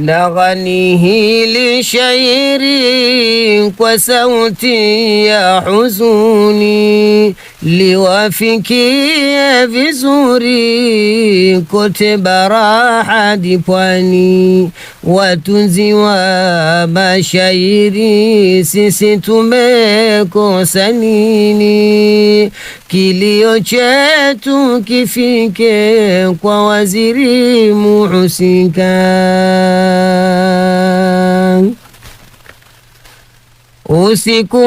Naghani hili shairi kwa sauti ya huzuni, liwafikie vizuri kote bara hadi pwani. Watunzi wa mashairi sisi tumekosa nini? Kilio chetu kifike kwa waziri muhusika. Usiku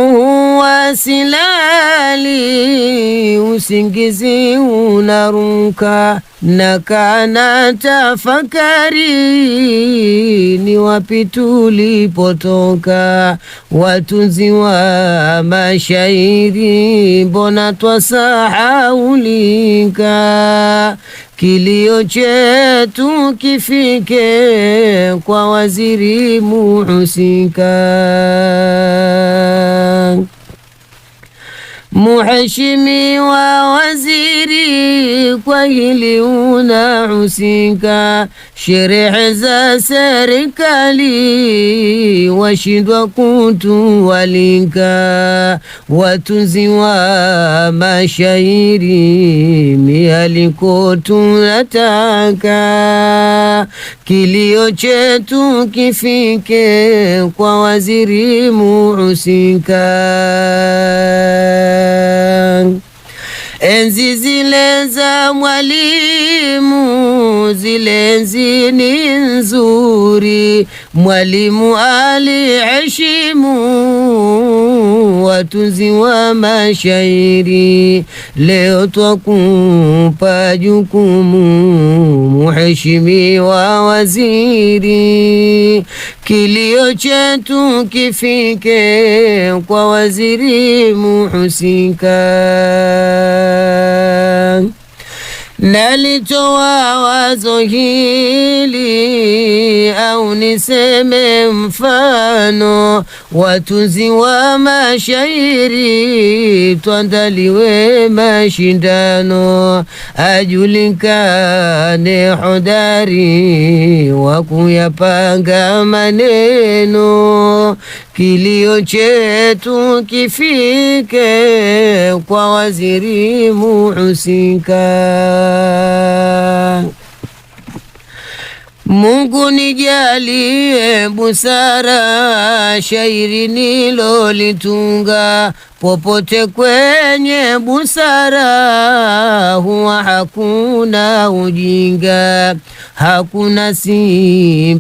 wa silali, usingizi unaruka, nakana tafakari, ni wapi tulipotoka. Watunzi wa mashairi mbona twasahaulika? Kilio chetu kifike kwa waziri muhusika. Mheshimiwa Waziri, kwa hili unahusika. Sherehe za serikali washindwa kutualika. Watunzi wa mashairi mialiko tunataka. Kilio chetu kifike kwa waziri muhusika. Enzi zile za Mwalimu, zile enzi ni nzuri. Mwalimu aliheshimu watunzi wa mashairi. Leo twakupa jukumu Mheshimiwa Waziri. Kilio chetu kifike kwa waziri muhusika. Nalitoa wazo hili au niseme mfano, watunzi wa mashairi tuandaliwe mashindano. Ajulikane hodari wa kuyapanga maneno. Kilio chetu kifike kwa waziri muhusika. Mungu nijalie busara, shairi nilolitunga. Popote kwenye busara huwa hakuna ujinga, hakuna si